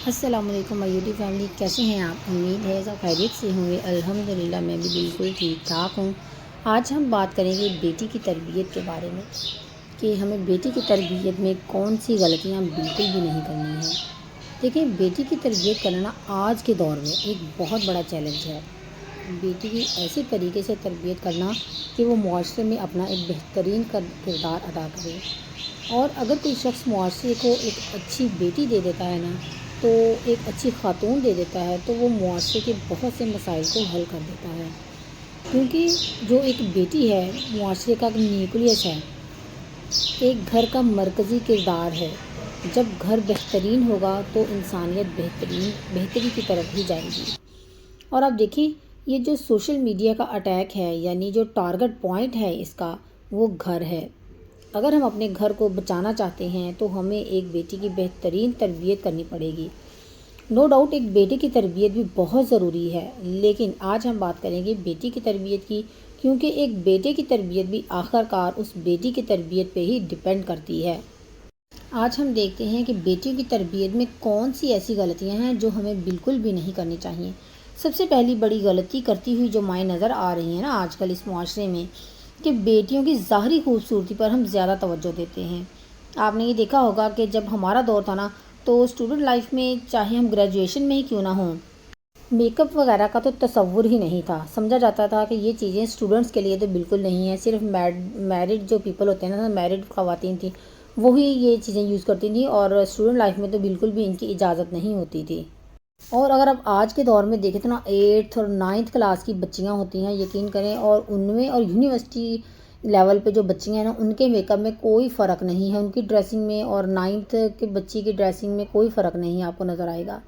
السلام علیکم میوٹی فیملی، کیسے ہیں آپ؟ امید ہے سب خیریت سے ہوں گے۔ الحمدللہ میں بھی بالکل ٹھیک ٹھاک ہوں۔ آج ہم بات کریں گے بیٹی کی تربیت کے بارے میں کہ ہمیں بیٹی کی تربیت میں کون سی غلطیاں بالکل بھی نہیں کرنی ہیں۔ دیکھیں، بیٹی کی تربیت کرنا آج کے دور میں ایک بہت بڑا چیلنج ہے۔ بیٹی کی ایسے طریقے سے تربیت کرنا کہ وہ معاشرے میں اپنا ایک بہترین کردار ادا کرے، اور اگر کوئی شخص معاشرے کو ایک اچھی بیٹی دے دیتا ہے نا، تو ایک اچھی خاتون دے دیتا ہے، تو وہ معاشرے کے بہت سے مسائل کو حل کر دیتا ہے، کیونکہ جو ایک بیٹی ہے معاشرے کا نیوکلیس ہے، ایک گھر کا مرکزی کردار ہے۔ جب گھر بہترین ہوگا تو انسانیت بہتری کی طرف ہی جائے گی۔ اور آپ دیکھیں، یہ جو سوشل میڈیا کا اٹیک ہے، یعنی جو ٹارگٹ پوائنٹ ہے اس کا، وہ گھر ہے۔ اگر ہم اپنے گھر کو بچانا چاہتے ہیں تو ہمیں ایک بیٹی کی بہترین تربیت کرنی پڑے گی۔ نو ڈاؤٹ ایک بیٹی کی تربیت بھی بہت ضروری ہے، لیکن آج ہم بات کریں گے بیٹی کی تربیت کی، کیونکہ ایک بیٹے کی تربیت بھی آخر کار اس بیٹی کی تربیت پہ ہی ڈیپینڈ کرتی ہے۔ آج ہم دیکھتے ہیں کہ بیٹیوں کی تربیت میں کون سی ایسی غلطیاں ہیں جو ہمیں بالکل بھی نہیں کرنی چاہیے۔ سب سے پہلی بڑی غلطی کرتی ہوئی جو مائیں نظر آ رہی ہیں نا آج کل اس معاشرے میں، کہ بیٹیوں کی ظاہری خوبصورتی پر ہم زیادہ توجہ دیتے ہیں۔ آپ نے یہ دیکھا ہوگا کہ جب ہمارا دور تھا نا، تو اسٹوڈنٹ لائف میں چاہے ہم گریجویشن میں ہی کیوں نہ ہوں، میک اپ وغیرہ کا تو تصور ہی نہیں تھا۔ سمجھا جاتا تھا کہ یہ چیزیں اسٹوڈنٹس کے لیے تو بالکل نہیں ہیں، صرف میرڈ جو پیپل ہوتے ہیں نا، میرڈ خواتین تھیں، وہی یہ چیزیں یوز کرتی تھیں، اور اسٹوڈنٹ لائف میں تو بالکل بھی ان کی اجازت نہیں ہوتی تھی۔ اور اگر آپ آج کے دور میں دیکھیں تو نا 8th اور 9th کلاس کی بچیاں ہوتی ہیں، یقین کریں، اور ان میں اور یونیورسٹی لیول پہ جو بچیاں ہیں نا، ان کے میک اپ میں کوئی فرق نہیں ہے، ان کی ڈریسنگ میں اور 9th کے بچی کی ڈریسنگ میں کوئی فرق نہیں آپ کو نظر آئے گا۔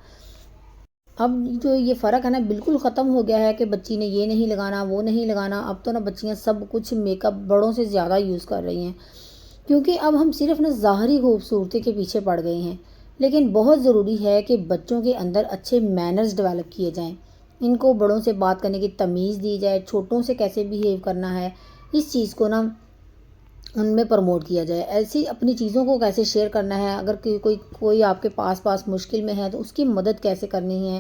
اب جو یہ فرق ہے نا بالکل ختم ہو گیا ہے کہ بچی نے یہ نہیں لگانا، وہ نہیں لگانا۔ اب تو نا بچیاں سب کچھ میک اپ بڑوں سے زیادہ یوز کر رہی ہیں، کیونکہ اب ہم صرف نا ظاہری خوبصورتی کے پیچھے پڑ گئے ہیں۔ لیکن بہت ضروری ہے کہ بچوں کے اندر اچھے مینرز ڈیولپ کیے جائیں، ان کو بڑوں سے بات کرنے کی تمیز دی جائے، چھوٹوں سے کیسے بیہیو کرنا ہے، اس چیز کو نا ان میں پروموٹ کیا جائے۔ ایسی اپنی چیزوں کو کیسے شیئر کرنا ہے، اگر کوئی آپ کے پاس مشکل میں ہے تو اس کی مدد کیسے کرنی ہے،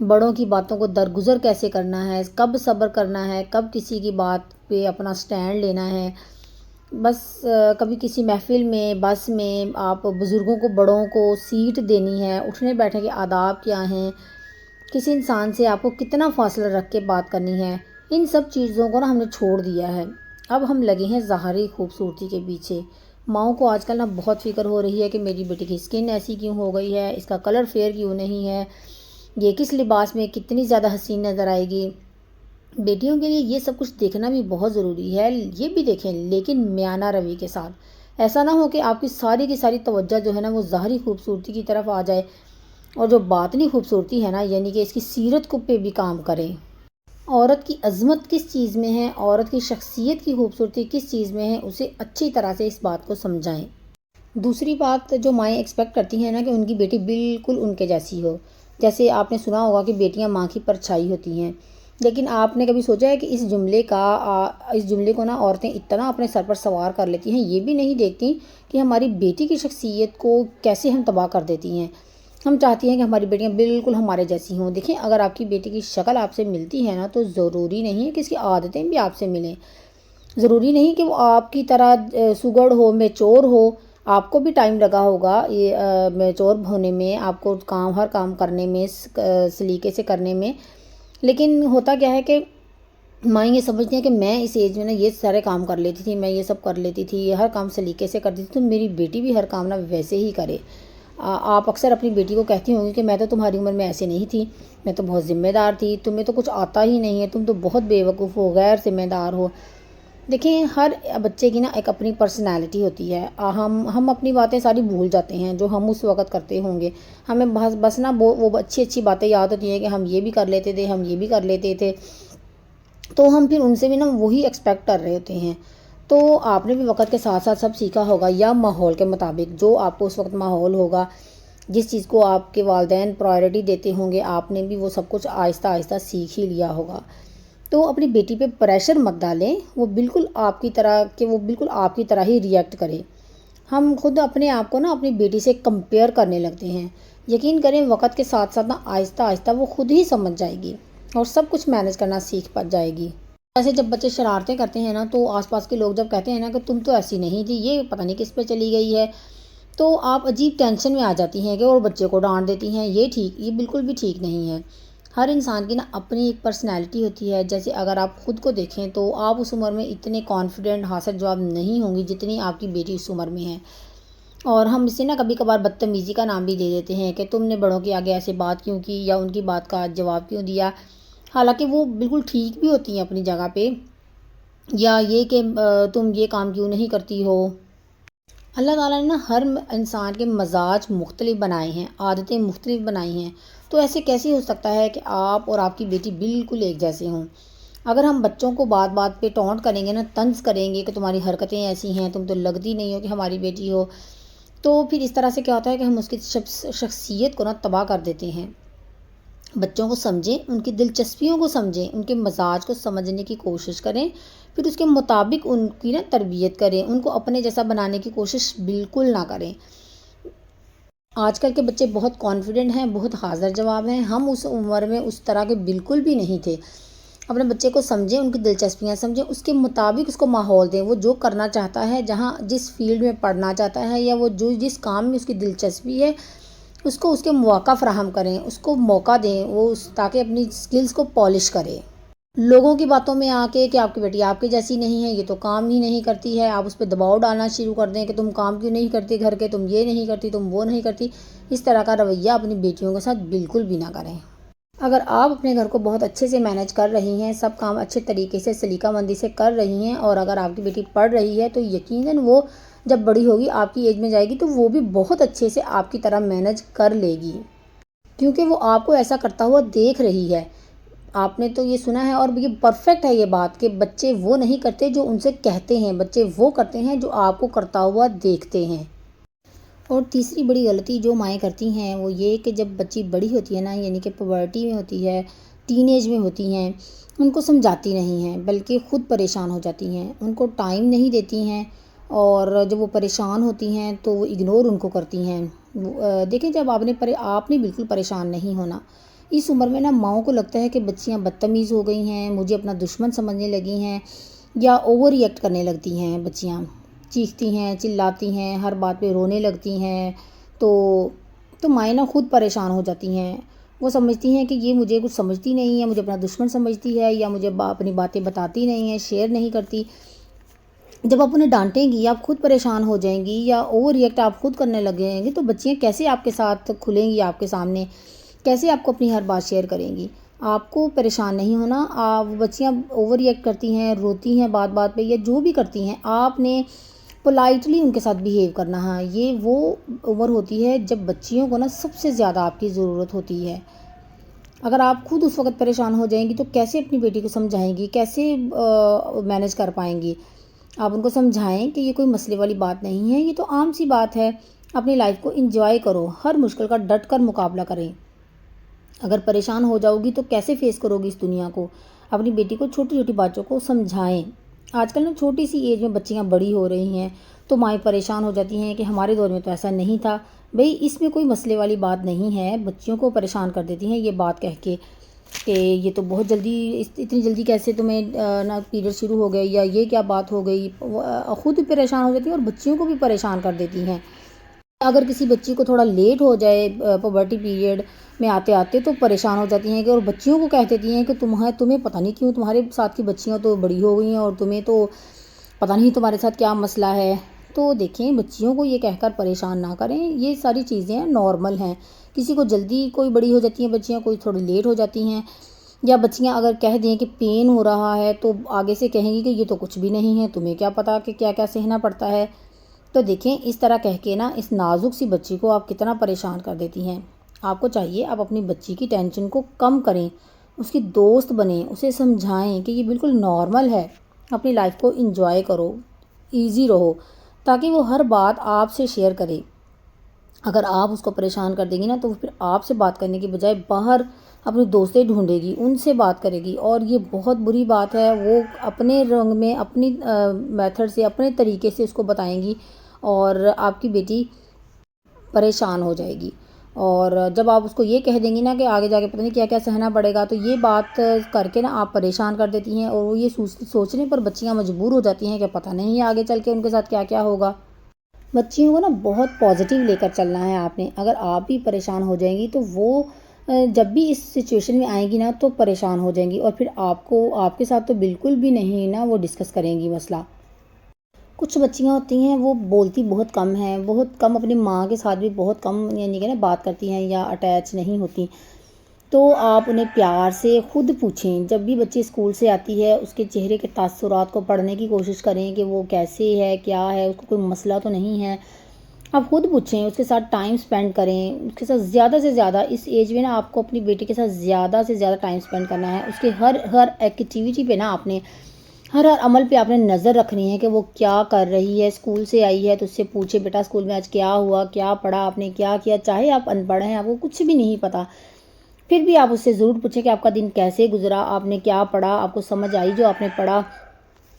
بڑوں کی باتوں کو درگزر کیسے کرنا ہے، کب صبر کرنا ہے، کب کسی کی بات پہ اپنا سٹینڈ لینا ہے۔ بس کبھی کسی محفل میں، بس میں آپ بزرگوں کو، بڑوں کو سیٹ دینی ہے، اٹھنے بیٹھنے کے آداب کیا ہیں، کسی انسان سے آپ کو کتنا فاصلہ رکھ کے بات کرنی ہے، ان سب چیزوں کو نا ہم نے چھوڑ دیا ہے۔ اب ہم لگے ہیں ظاہری خوبصورتی کے پیچھے۔ ماؤں کو آج کل نا بہت فکر ہو رہی ہے کہ میری بیٹی کی سکن ایسی کیوں ہو گئی ہے، اس کا کلر فیئر کیوں نہیں ہے، یہ کس لباس میں کتنی زیادہ حسین نظر آئے گی۔ بیٹیوں کے لیے یہ سب کچھ دیکھنا بھی بہت ضروری ہے، یہ بھی دیکھیں، لیکن میانہ روی کے ساتھ۔ ایسا نہ ہو کہ آپ کی ساری توجہ جو ہے نا وہ ظاہری خوبصورتی کی طرف آ جائے، اور جو باطنی خوبصورتی ہے نا، یعنی کہ اس کی سیرت کو پہ بھی کام کریں۔ عورت کی عظمت کس چیز میں ہے، عورت کی شخصیت کی خوبصورتی کس چیز میں ہے، اسے اچھی طرح سے اس بات کو سمجھائیں۔ دوسری بات جو مائیں ایکسپیکٹ کرتی ہیں نا کہ ان کی بیٹی بالکل ان کے جیسی ہو۔ جیسے آپ نے سنا ہوگا کہ بیٹیاں ماں کی پرچھائی ہوتی ہیں، لیکن آپ نے کبھی سوچا ہے کہ اس جملے کو نا عورتیں اتنا اپنے سر پر سوار کر لیتی ہیں، یہ بھی نہیں دیکھتی کہ ہماری بیٹی کی شخصیت کو کیسے ہم تباہ کر دیتی ہیں۔ ہم چاہتی ہیں کہ ہماری بیٹیاں بالکل ہمارے جیسی ہوں۔ دیکھیں، اگر آپ کی بیٹی کی شکل آپ سے ملتی ہے نا، تو ضروری نہیں ہے کہ اس کی عادتیں بھی آپ سے ملیں، ضروری نہیں کہ وہ آپ کی طرح سگڑ ہو، میچور ہو۔ آپ کو بھی ٹائم لگا ہوگا یہ میچور ہونے میں، آپ کو ہر کام کرنے میں، سلیقے سے کرنے میں، لیکن ہوتا کیا ہے کہ مائیں یہ سمجھتی ہیں کہ میں اس ایج میں نا یہ سارے کام کر لیتی تھی، میں یہ سب کر لیتی تھی، یہ ہر کام سلیقے سے کرتی تھی، تو میری بیٹی بھی ہر کام نا ویسے ہی کرے۔ آپ اکثر اپنی بیٹی کو کہتی ہوں گی کہ میں تو تمہاری عمر میں ایسے نہیں تھی، میں تو بہت ذمہ دار تھی، تمہیں تو کچھ آتا ہی نہیں ہے، تم تو بہت بے وقوف ہو، غیر ذمہ دار ہو۔ دیکھیں، ہر بچے کی نا ایک اپنی پرسنالٹی ہوتی ہے۔ ہم اپنی باتیں ساری بھول جاتے ہیں جو ہم اس وقت کرتے ہوں گے۔ ہمیں بس نا وہ اچھی باتیں یاد ہوتی ہیں کہ ہم یہ بھی کر لیتے تھے، ہم یہ بھی کر لیتے تھے، تو ہم پھر ان سے بھی نا وہی ایکسپیکٹ کر رہے ہوتے ہیں۔ تو آپ نے بھی وقت کے ساتھ ساتھ سب سیکھا ہوگا، یا ماحول کے مطابق جو آپ کو اس وقت ماحول ہوگا، جس چیز کو آپ کے والدین پرائیورٹی دیتے ہوں گے، آپ نے بھی وہ سب کچھ آہستہ آہستہ سیکھ ہی لیا ہوگا۔ تو اپنی بیٹی پہ پریشر مت ڈالیں، وہ بالکل آپ کی طرح ہی ریئیکٹ کرے۔ ہم خود اپنے آپ کو نا اپنی بیٹی سے کمپیئر کرنے لگتے ہیں، یقین کریں وقت کے ساتھ ساتھ نا آہستہ آہستہ وہ خود ہی سمجھ جائے گی اور سب کچھ مینیج کرنا سیکھ جائے گی۔ ایسے جب بچے شرارتیں کرتے ہیں نا تو آس پاس کے لوگ جب کہتے ہیں نا کہ تم تو ایسی نہیں تھی، یہ پتہ نہیں کس پہ چلی گئی ہے، تو آپ عجیب ٹینشن میں آ جاتی ہیں کہ اور بچے کو ڈانٹ دیتی ہیں۔ یہ بالکل بھی ٹھیک نہیں ہے۔ ہر انسان کی نا اپنی ایک پرسنالٹی ہوتی ہے۔ جیسے اگر آپ خود کو دیکھیں تو آپ اس عمر میں اتنے کانفیڈنٹ حاصل جواب نہیں ہوں گی جتنی آپ کی بیٹی اس عمر میں ہے، اور ہم اسے نا کبھی کبھار بدتمیزی کا نام بھی دے دیتے ہیں کہ تم نے بڑوں کے آگے ایسے بات کیوں کی یا ان کی بات کا جواب کیوں دیا، حالانکہ وہ بالکل ٹھیک بھی ہوتی ہیں اپنی جگہ پہ، یا یہ کہ تم یہ کام کیوں نہیں کرتی ہو۔ اللہ تعالیٰ نے نا ہر انسان کے مزاج مختلف بنائے ہیں، عادتیں مختلف بنائی ہیں، تو ایسے کیسے ہو سکتا ہے کہ آپ اور آپ کی بیٹی بالکل ایک جیسے ہوں؟ اگر ہم بچوں کو بات بات پہ ٹونٹ کریں گے نا، طنز کریں گے کہ تمہاری حرکتیں ایسی ہیں، تم تو لگتی نہیں ہو کہ ہماری بیٹی ہو، تو پھر اس طرح سے کیا ہوتا ہے کہ ہم اس کی شخصیت کو نا تباہ کر دیتے ہیں۔ بچوں کو سمجھیں، ان کی دلچسپیوں کو سمجھیں، ان کے مزاج کو سمجھنے کی کوشش کریں، پھر اس کے مطابق ان کی نا تربیت کریں، ان کو اپنے جیسا بنانے کی کوشش بالکل نہ کریں۔ آج کل کے بچے بہت کانفیڈنٹ ہیں، بہت حاضر جواب ہیں، ہم اس عمر میں اس طرح کے بالکل بھی نہیں تھے۔ اپنے بچے کو سمجھیں، ان کی دلچسپیاں سمجھیں، اس کے مطابق اس کو ماحول دیں، وہ جو کرنا چاہتا ہے، جہاں جس فیلڈ میں پڑھنا چاہتا ہے، یا وہ جس کام میں اس کی دلچسپی ہے، اس کو اس کے مواقع فراہم کریں، اس کو موقع دیں، تاکہ اپنی سکلز کو پالش کرے۔ لوگوں کی باتوں میں آ کے کہ آپ کی بیٹی آپ کی جیسی نہیں ہے، یہ تو کام ہی نہیں کرتی ہے، آپ اس پہ دباؤ ڈالنا شروع کر دیں کہ تم کام کیوں نہیں کرتی گھر کے، تم یہ نہیں کرتی، تم وہ نہیں کرتی، اس طرح کا رویہ اپنی بیٹیوں کے ساتھ بالکل بھی نہ کریں۔ اگر آپ اپنے گھر کو بہت اچھے سے مینیج کر رہی ہیں، سب کام اچھے طریقے سے سلیقہ مندی سے کر رہی ہیں، اور اگر آپ کی بیٹی پڑھ رہی ہے تو یقیناً وہ جب بڑی ہوگی، آپ کی ایج میں جائے گی، تو وہ بھی بہت اچھے سے آپ کی طرح مینیج کر لے گی، کیونکہ وہ آپ کو ایسا کرتا ہوا دیکھ رہی ہے۔ آپ نے تو یہ سنا ہے، اور یہ پرفیکٹ ہے یہ بات کہ بچے وہ نہیں کرتے جو ان سے کہتے ہیں، بچے وہ کرتے ہیں جو آپ کو کرتا ہوا دیکھتے ہیں۔ اور تیسری بڑی غلطی جو مائیں کرتی ہیں وہ یہ کہ جب بچی بڑی ہوتی ہے نا، یعنی کہ پبرٹی میں ہوتی ہے، ٹین ایج میں ہوتی ہیں، ان کو سمجھاتی نہیں ہیں بلکہ خود پریشان ہو جاتی ہیں، ان کو ٹائم نہیں دیتی ہیں، اور جب وہ پریشان ہوتی ہیں تو وہ اگنور ان کو کرتی ہیں۔ دیکھیں، جب آپ نے بالکل پریشان نہیں ہونا۔ اس عمر میں نا ماؤں کو لگتا ہے کہ بچیاں بدتمیز ہو گئی ہیں، مجھے اپنا دشمن سمجھنے لگی ہیں، یا اوور ری ایکٹ کرنے لگتی ہیں، بچیاں چیختی ہیں، چلاتی ہیں، ہر بات پہ رونے لگتی ہیں، تو مائیں نا خود پریشان ہو جاتی ہیں۔ وہ سمجھتی ہیں کہ یہ مجھے کچھ سمجھتی نہیں ہے، مجھے اپنا دشمن سمجھتی ہے، یا مجھے اپنی باتیں بتاتی نہیں ہیں، شیئر نہیں کرتی۔ جب آپ انہیں ڈانٹیں گی، آپ خود پریشان ہو جائیں گی، یا اوور ری ایکٹ آپ خود کرنے لگیں گے، تو بچیاں کیسے آپ کے ساتھ کھلیں گی، آپ کے سامنے کیسے آپ کو اپنی ہر بات شیئر کریں گی؟ آپ کو پریشان نہیں ہونا۔ بچیاں اوور ری ایکٹ کرتی ہیں، روتی ہیں بات بات پہ، یا جو بھی کرتی ہیں، آپ نے پولائٹلی ان کے ساتھ بیہیو کرنا ہے۔ یہ وہ عمر ہوتی ہے جب بچیوں کو نا سب سے زیادہ آپ کی ضرورت ہوتی ہے۔ اگر آپ خود اس وقت پریشان ہو جائیں گی تو کیسے اپنی بیٹی کو سمجھائیں گی، کیسے مینیج کر پائیں گی؟ آپ ان کو سمجھائیں کہ یہ کوئی مسئلے والی بات نہیں ہے، یہ تو عام سی بات ہے، اپنی لائف کو انجوائے کرو، ہر مشکل کا ڈٹ کر مقابلہ کریں۔ اگر پریشان ہو جاؤ گی تو کیسے فیس کرو گی اس دنیا کو؟ اپنی بیٹی کو چھوٹی چھوٹی باتوں کو سمجھائیں۔ آج کل نا چھوٹی سی ایج میں بچیاں بڑی ہو رہی ہیں تو مائیں پریشان ہو جاتی ہیں کہ ہمارے دور میں تو ایسا نہیں تھا۔ بھئی اس میں کوئی مسئلے والی بات نہیں ہے، بچیوں کو پریشان کر دیتی ہیں یہ بات کہہ کے کہ یہ تو بہت جلدی، اتنی جلدی کیسے تمہیں نا پیریڈ شروع ہو گئے، یا یہ کیا بات ہو گئی، خود بھی پریشان ہو جاتی ہیں اور بچیوں کو بھی پریشان کر دیتی ہیں۔ اگر کسی بچی کو تھوڑا لیٹ ہو جائے پبرٹی پیریڈ میں آتے آتے تو پریشان ہو جاتی ہیں کہ، اور بچیوں کو کہہ دیتی ہیں کہ تمہیں پتہ نہیں کیوں تمہارے ساتھ کی بچیاں تو بڑی ہو گئی ہیں اور تمہیں تو پتہ نہیں تمہارے ساتھ کیا مسئلہ ہے۔ تو دیکھیں، بچیوں کو یہ کہہ کر پریشان نہ کریں، یہ ساری چیزیں نارمل ہیں۔ کسی کو جلدی کوئی بڑی ہو جاتی ہیں بچیاں، کوئی تھوڑی لیٹ ہو جاتی ہیں، یا بچیاں اگر کہہ دیں کہ پین ہو رہا ہے تو آگے سے کہیں گی کہ یہ تو کچھ بھی نہیں ہے، تمہیں کیا پتہ کہ کیا کیا سہنا پڑتا ہے۔ تو دیکھیں، اس طرح کہہ کے نا اس نازک سی بچی کو آپ کتنا پریشان کر دیتی ہیں۔ آپ کو چاہیے آپ اپنی بچی کی ٹینشن کو کم کریں، اس کی دوست بنیں، اسے سمجھائیں کہ یہ بالکل نارمل ہے، اپنی لائف کو انجوائے کرو، ایزی رہو، تاکہ وہ ہر بات آپ سے شیئر کرے۔ اگر آپ اس کو پریشان کر دیں گی نا تو پھر آپ سے بات کرنے کی بجائے باہر اپنی دوستیں ڈھونڈے گی، ان سے بات کرے گی، اور یہ بہت بری بات ہے۔ وہ اپنے رنگ میں، اپنی میتھڈ سے، اپنے طریقے سے اس کو بتائیں گی، اور آپ کی بیٹی پریشان ہو جائے گی۔ اور جب آپ اس کو یہ کہہ دیں گی نا کہ آگے جا کے پتہ نہیں کیا کیا سہنا پڑے گا، تو یہ بات کر کے نا آپ پریشان کر دیتی ہیں، اور وہ یہ سوچنے پر بچیاں مجبور ہو جاتی ہیں کہ پتہ نہیں آگے چل کے ان کے ساتھ کیا کیا ہوگا۔ بچیوں کو نا بہت پازیٹیو لے کر چلنا ہے آپ نے۔ اگر آپ بھی پریشان ہو جائیں گی تو وہ جب بھی اس سچویشن میں آئیں گی نا تو پریشان ہو جائیں گی، اور پھر آپ کے ساتھ تو بالکل بھی نہیں نا وہ ڈسکس کریں گی مسئلہ۔ کچھ بچیاں ہوتی ہیں وہ بولتی بہت کم ہیں، بہت کم اپنی ماں کے ساتھ بھی بہت کم یعنی کہ نا بات کرتی ہیں یا اٹیچ نہیں ہوتی، تو آپ انہیں پیار سے خود پوچھیں۔ جب بھی بچی اسکول سے آتی ہے اس کے چہرے کے تاثرات کو پڑھنے کی کوشش کریں کہ وہ کیسے ہے، کیا ہے، اس کو کوئی مسئلہ تو نہیں ہے۔ آپ خود پوچھیں، اس کے ساتھ ٹائم سپینڈ کریں، اس کے ساتھ زیادہ سے زیادہ اس ایج میں نا آپ کو اپنی بیٹی کے ساتھ زیادہ سے زیادہ ٹائم سپینڈ کرنا ہے۔ اس کے ہر ایکٹیویٹی پہ نا آپ نے ہر عمل پہ آپ نے نظر رکھنی ہے کہ وہ کیا کر رہی ہے۔ اسکول سے آئی ہے تو اس سے پوچھے بیٹا اسکول میں آج کیا ہوا، کیا پڑھا آپ نے، کیا کیا، چاہے آپ ان پڑھ ہیں، آپ کو کچھ بھی نہیں پتہ، پھر بھی آپ اس سے ضرور پوچھیں کہ آپ کا دن کیسے گزرا، آپ نے کیا پڑھا، آپ کو سمجھ آئی جو آپ نے پڑھا،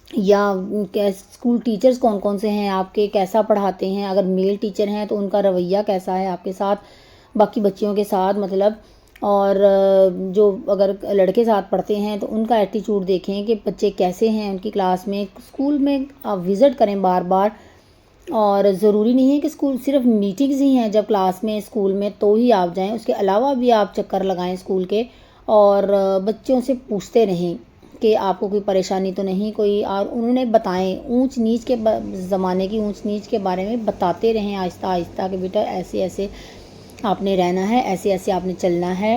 یا اسکول ٹیچرز کون کون سے ہیں آپ کے، کیسا پڑھاتے ہیں، اگر میل ٹیچر ہیں تو ان کا رویہ کیسا ہے آپ کے ساتھ، باقی بچیوں کے ساتھ مطلب، اور جو اگر لڑکے ساتھ پڑھتے ہیں تو ان کا ایٹیچیوڈ دیکھیں کہ بچے کیسے ہیں ان کی کلاس میں۔ اسکول میں آپ وزٹ کریں بار بار، اور ضروری نہیں ہے کہ اسکول صرف میٹنگز ہی ہیں جب کلاس میں اسکول میں تو ہی آپ جائیں، اس کے علاوہ بھی آپ چکر لگائیں اسکول کے، اور بچوں سے پوچھتے رہیں کہ آپ کو کوئی پریشانی تو نہیں کوئی، اور انہیں بتائیں اونچ نیچ کے زمانے کی اونچ نیچ کے بارے میں بتاتے رہیں آہستہ آہستہ کہ بیٹا ایسے ایسے آپ نے رہنا ہے، ایسے ایسے آپ نے چلنا ہے۔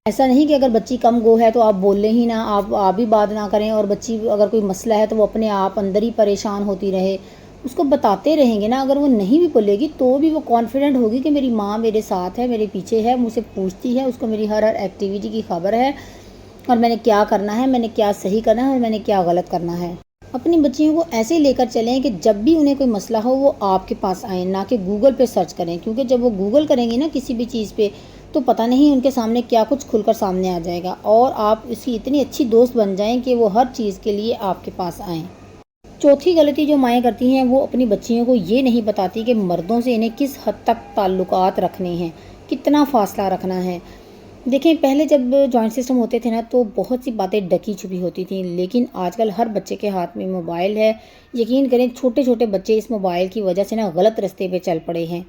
ایسا نہیں کہ اگر بچی کم گو ہے تو آپ بولیں ہی نہ، آپ بھی بات نہ کریں، اور بچی اگر کوئی مسئلہ ہے تو وہ اپنے آپ اندر ہی پریشان ہوتی رہے۔ اس کو بتاتے رہیں گے نا، اگر وہ نہیں بھی بولے گی تو بھی وہ کانفیڈنٹ ہوگی کہ میری ماں میرے ساتھ ہے، میرے پیچھے ہے، مجھ سے پوچھتی ہے، اس کو میری ہر ایکٹیویٹی کی خبر ہے، اور میں نے کیا کرنا ہے، میں نے کیا صحیح کرنا ہے، اور میں نے کیا غلط کرنا ہے۔ اپنی بچیوں کو ایسے لے کر چلیں کہ جب بھی انہیں کوئی مسئلہ ہو وہ آپ کے پاس آئیں، نہ کہ گوگل پہ سرچ کریں، کیونکہ جب وہ گوگل کریں گی نا کسی بھی چیز پہ تو پتہ نہیں ان کے سامنے کیا کچھ کھل کر سامنے آ جائے گا، اور آپ اس کی اتنی اچھی دوست بن جائیں کہ وہ ہر چیز کے لیے آپ کے پاس آئیں۔ چوتھی غلطی جو مائیں کرتی ہیں وہ اپنی بچیوں کو یہ نہیں بتاتی کہ مردوں سے انہیں کس حد تک تعلقات رکھنے ہیں، کتنا فاصلہ رکھنا ہے۔ دیکھیں پہلے جب جوائنٹ سسٹم ہوتے تھے نا تو بہت سی باتیں ڈکی چھپی ہوتی تھیں، لیکن آج کل ہر بچے کے ہاتھ میں موبائل ہے۔ یقین کریں چھوٹے چھوٹے بچے اس موبائل کی وجہ سے نا غلط رستے پہ چل پڑے ہیں۔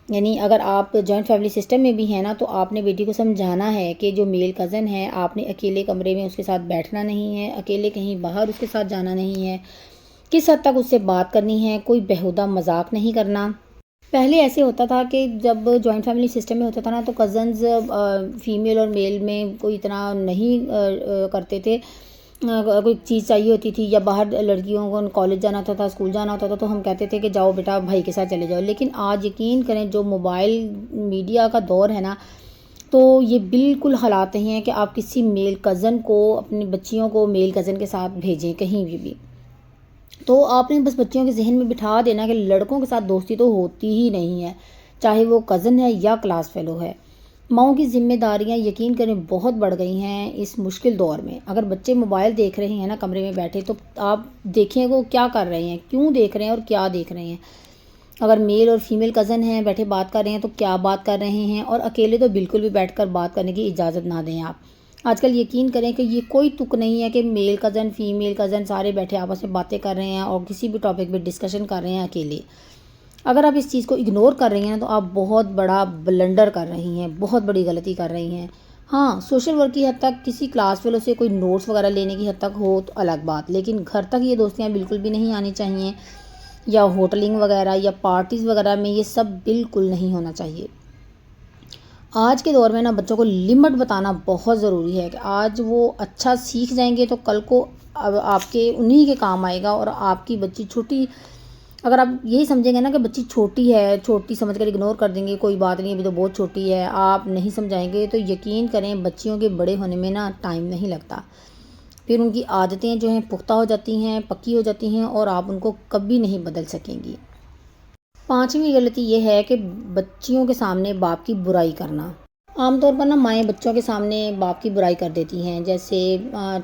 یعنی اگر آپ جوائنٹ فیملی سسٹم میں بھی ہیں نا تو آپ نے بیٹی کو سمجھانا ہے کہ جو میل کزن ہے آپ نے اکیلے کمرے میں اس کے ساتھ بیٹھنا نہیں ہے، اکیلے کہیں باہر اس کے ساتھ جانا نہیں ہے، کس حد تک اس سے بات کرنی ہے، کوئی بیہودہ مذاق نہیں کرنا۔ پہلے ایسے ہوتا تھا کہ جب جوائنٹ فیملی سسٹم میں ہوتا تھا نا تو کزنز فیمیل اور میل میں کوئی اتنا نہیں کرتے تھے، کوئی چیز چاہیے ہوتی تھی یا باہر لڑکیوں کو کالج جانا ہوتا تھا، اسکول جانا ہوتا تھا تو ہم کہتے تھے کہ جاؤ بیٹا بھائی کے ساتھ چلے جاؤ، لیکن آج یقین کریں جو موبائل میڈیا کا دور ہے نا تو یہ بالکل حالات نہیں ہیں کہ آپ کسی میل کزن کو اپنی بچیوں کو میل کزن کے ساتھ بھیجیں کہیں بھی۔ تو آپ نے بس بچیوں کے ذہن میں بٹھا دینا کہ لڑکوں کے ساتھ دوستی تو ہوتی ہی نہیں ہے، چاہے وہ کزن ہے یا کلاس فیلو ہے۔ ماؤں کی ذمہ داریاں یقین کریں بہت بڑھ گئی ہیں اس مشکل دور میں۔ اگر بچے موبائل دیکھ رہے ہیں نا کمرے میں بیٹھے تو آپ دیکھیں وہ کیا کر رہے ہیں، کیوں دیکھ رہے ہیں اور کیا دیکھ رہے ہیں۔ اگر میل اور فیمیل کزن ہیں بیٹھے بات کر رہے ہیں تو کیا بات کر رہے ہیں، اور اکیلے تو بالکل بھی بیٹھ کر بات کرنے کی اجازت نہ دیں آپ۔ آج کل یقین کریں کہ یہ کوئی تک نہیں ہے کہ میل کزن فیمیل کزن سارے بیٹھے آپس میں باتیں کر رہے ہیں اور کسی بھی ٹاپک پہ ڈسکشن کر رہے ہیں اکیلے۔ اگر آپ اس چیز کو اگنور کر رہی ہیں تو آپ بہت بڑا بلنڈر کر رہی ہیں، بہت بڑی غلطی کر رہی ہیں۔ ہاں سوشل ورک کی حد تک کسی کلاس فیلو سے کوئی نوٹس وغیرہ لینے کی حد تک ہو تو الگ بات، لیکن گھر تک یہ دوستیاں بالکل بھی نہیں آنی چاہیے، یا ہوٹلنگ وغیرہ یا پارٹیز وغیرہ میں یہ سب بالکل نہیں ہونا چاہیے۔ آج کے دور میں نا بچوں کو لمٹ بتانا بہت ضروری ہے کہ آج وہ اچھا سیکھ جائیں گے تو کل کو آپ کے انہی کے کام آئے گا، اور آپ کی بچی چھوٹی اگر آپ یہی سمجھیں گے نا کہ بچی چھوٹی ہے، چھوٹی سمجھ کر اگنور کر دیں گے، کوئی بات نہیں ابھی تو بہت چھوٹی ہے، آپ نہیں سمجھائیں گے تو یقین کریں بچیوں کے بڑے ہونے میں نا ٹائم نہیں لگتا، پھر ان کی عادتیں جو ہیں پختہ ہو جاتی ہیں، پکی ہو جاتی ہیں، اور آپ ان کو کبھی نہیں بدل سکیں گی۔ پانچویں غلطی یہ ہے کہ بچیوں کے سامنے باپ کی برائی کرنا۔ عام طور پر نا مائیں بچوں کے سامنے باپ کی برائی کر دیتی ہیں، جیسے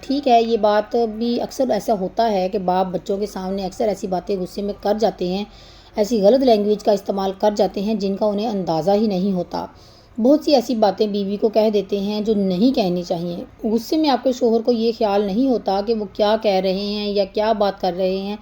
ٹھیک ہے یہ بات بھی اکثر ایسا ہوتا ہے کہ باپ بچوں کے سامنے اکثر ایسی باتیں غصے میں کر جاتے ہیں، ایسی غلط لینگویج کا استعمال کر جاتے ہیں جن کا انہیں اندازہ ہی نہیں ہوتا۔ بہت سی ایسی باتیں بیوی کو کہہ دیتے ہیں جو نہیں کہنی چاہیے۔ غصے میں آپ کے شوہر کو یہ خیال نہیں ہوتا کہ وہ کیا کہہ رہے ہیں یا کیا بات کر رہے ہیں۔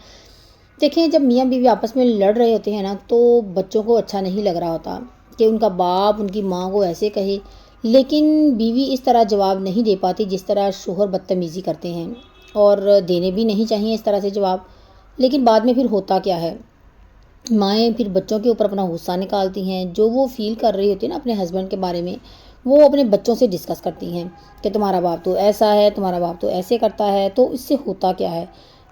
دیکھیں، جب میاں بیوی آپس میں لڑ رہے ہوتے ہیں نا، تو بچوں کو اچھا نہیں لگ رہا ہوتا کہ ان کا باپ ان کی ماں کو ایسے کہے، لیکن بیوی اس طرح جواب نہیں دے پاتی جس طرح شوہر بدتمیزی کرتے ہیں، اور دینے بھی نہیں چاہیے اس طرح سے جواب۔ لیکن بعد میں پھر ہوتا کیا ہے، مائیں پھر بچوں کے اوپر اپنا غصہ نکالتی ہیں۔ جو وہ فیل کر رہی ہوتی ہیں نا اپنے ہسبینڈ کے بارے میں، وہ اپنے بچوں سے ڈسکس کرتی ہیں کہ تمہارا باپ تو ایسا ہے، تمہارا باپ تو ایسے کرتا ہے۔ تو اس سے ہوتا کیا ہے،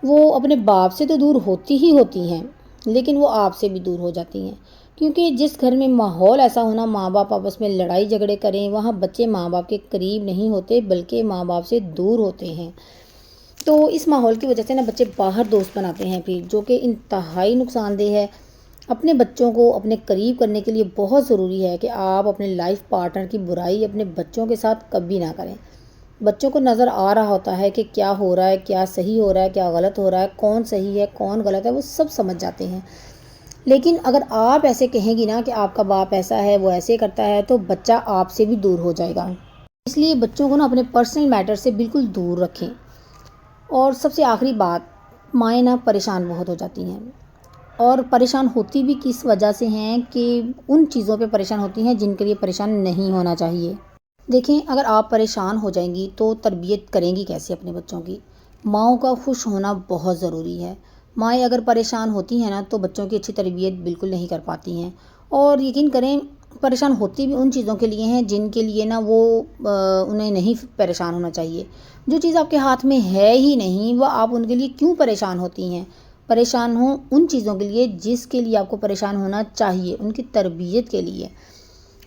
وہ اپنے باپ سے تو دور ہوتی ہی ہوتی ہیں، لیکن وہ آپ سے بھی دور ہو جاتی ہیں، کیونکہ جس گھر میں ماحول ایسا ہونا، ماں باپ آپس میں لڑائی جھگڑے کریں، وہاں بچے ماں باپ کے قریب نہیں ہوتے بلکہ ماں باپ سے دور ہوتے ہیں۔ تو اس ماحول کی وجہ سے نا بچے باہر دوست بناتے ہیں پھر، جو کہ انتہائی نقصان دہ ہے۔ اپنے بچوں کو اپنے قریب کرنے کے لیے بہت ضروری ہے کہ آپ اپنے لائف پارٹنر کی برائی اپنے بچوں کے ساتھ کبھی نہ کریں۔ بچوں کو نظر آ رہا ہوتا ہے کہ کیا ہو رہا ہے، کیا صحیح ہو رہا ہے، کیا غلط ہو رہا ہے، کون صحیح ہے کون غلط ہے، وہ سب سمجھ جاتے ہیں۔ لیکن اگر آپ ایسے کہیں گی نا کہ آپ کا باپ ایسا ہے، وہ ایسے کرتا ہے، تو بچہ آپ سے بھی دور ہو جائے گا۔ اس لیے بچوں کو نا اپنے پرسنل میٹر سے بالکل دور رکھیں۔ اور سب سے آخری بات، مائیں نا پریشان بہت ہو جاتی ہیں، اور پریشان ہوتی بھی کس وجہ سے ہیں کہ ان چیزوں پہ پریشان ہوتی ہیں جن کے لیے پریشان نہیں ہونا چاہیے۔ دیکھیں، اگر آپ پریشان ہو جائیں گی تو تربیت کریں گی کیسے اپنے بچوں کی؟ ماؤں کا خوش ہونا بہت ضروری ہے۔ مائیں اگر پریشان ہوتی ہیں نا تو بچوں کی اچھی تربیت بالکل نہیں کر پاتی ہیں، اور یقین کریں پریشان ہوتی بھی ان چیزوں کے لیے ہیں جن کے لیے نا وہ انہیں نہیں پریشان ہونا چاہیے۔ جو چیز آپ کے ہاتھ میں ہے ہی نہیں، وہ آپ ان کے لیے کیوں پریشان ہوتی ہیں؟ پریشان ہوں ان چیزوں کے لیے جس کے لیے آپ کو پریشان ہونا چاہیے، ان کی تربیت کے لیے۔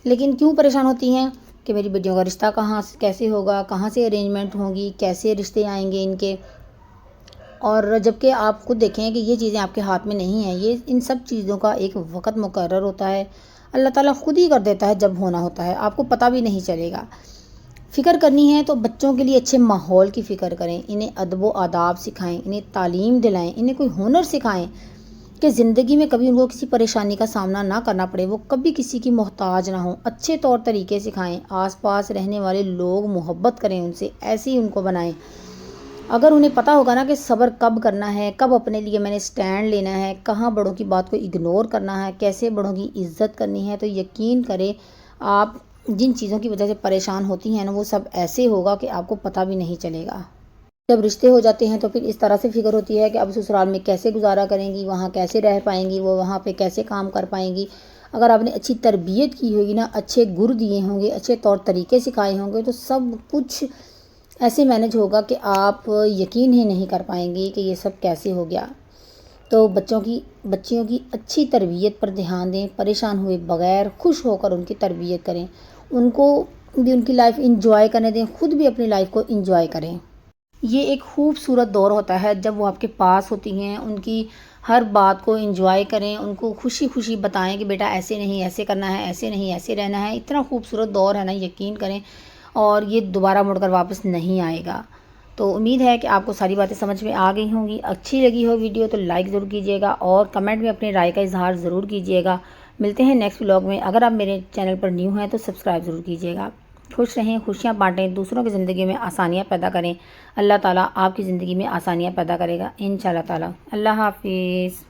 لیکن کیوں پریشان ہوتی ہیں کہ میری بیٹیوں کا رشتہ کہاں کیسے ہوگا، کہاں سے ارینجمنٹ ہوگی، کیسے رشتے آئیں گے ان کے؟ اور جبکہ آپ خود دیکھیں کہ یہ چیزیں آپ کے ہاتھ میں نہیں ہیں، یہ ان سب چیزوں کا ایک وقت مقرر ہوتا ہے، اللہ تعالیٰ خود ہی کر دیتا ہے جب ہونا ہوتا ہے، آپ کو پتہ بھی نہیں چلے گا۔ فکر کرنی ہے تو بچوں کے لیے اچھے ماحول کی فکر کریں، انہیں ادب و آداب سکھائیں، انہیں تعلیم دلائیں، انہیں کوئی ہنر سکھائیں کہ زندگی میں کبھی ان کو کسی پریشانی کا سامنا نہ کرنا پڑے، وہ کبھی کسی کی محتاج نہ ہوں۔ اچھے طور طریقے سکھائیں، آس پاس رہنے والے لوگ محبت کریں ان سے، ایسے ہی ان کو بنائیں۔ اگر انہیں پتہ ہوگا نا کہ صبر کب کرنا ہے، کب اپنے لیے میں نے سٹینڈ لینا ہے، کہاں بڑوں کی بات کو اگنور کرنا ہے، کیسے بڑوں کی عزت کرنی ہے، تو یقین کریں آپ جن چیزوں کی وجہ سے پریشان ہوتی ہیں نا، وہ سب ایسے ہوگا کہ آپ کو پتہ بھی نہیں چلے گا۔ جب رشتے ہو جاتے ہیں تو پھر اس طرح سے فکر ہوتی ہے کہ اب سسرال میں کیسے گزارا کریں گی، وہاں کیسے رہ پائیں گی، وہ وہاں پہ کیسے کام کر پائیں گی۔ اگر آپ نے اچھی تربیت کی ہوگی نا، اچھے گر دیے ہوں گے، اچھے طور طریقے سکھائے ہوں گے، تو سب کچھ ایسے مینج ہوگا کہ آپ یقین ہی نہیں کر پائیں گے کہ یہ سب کیسے ہو گیا۔ تو بچیوں کی اچھی تربیت پر دھیان دیں، پریشان ہوئے بغیر خوش ہو کر ان کی تربیت کریں، ان کو بھی ان کی لائف انجوائے کرنے دیں، خود بھی اپنی لائف کو انجوائے کریں۔ یہ ایک خوبصورت دور ہوتا ہے جب وہ آپ کے پاس ہوتی ہیں، ان کی ہر بات کو انجوائے کریں، ان کو خوشی خوشی بتائیں کہ بیٹا ایسے نہیں، ایسے کرنا ہے، ایسے نہیں، ایسے رہنا ہے۔ اتنا خوبصورت دور ہے نا، یقین کریں، اور یہ دوبارہ مڑ کر واپس نہیں آئے گا۔ تو امید ہے کہ آپ کو ساری باتیں سمجھ میں آ گئی ہوں گی۔ اچھی لگی ہو ویڈیو تو لائک ضرور کیجیے گا، اور کمنٹ میں اپنی رائے کا اظہار ضرور کیجیے گا۔ ملتے ہیں نیکسٹ ولاگ میں۔ اگر آپ میرے چینل پر نیو ہیں تو سبسکرائب ضرور کیجیے گا۔ خوش رہیں، خوشیاں بانٹیں، دوسروں کی زندگی میں آسانیاں پیدا کریں۔ اللہ تعالیٰ آپ کی زندگی میں آسانیاں پیدا کرے گا انشاءاللہ تعالیٰ۔ اللہ حافظ۔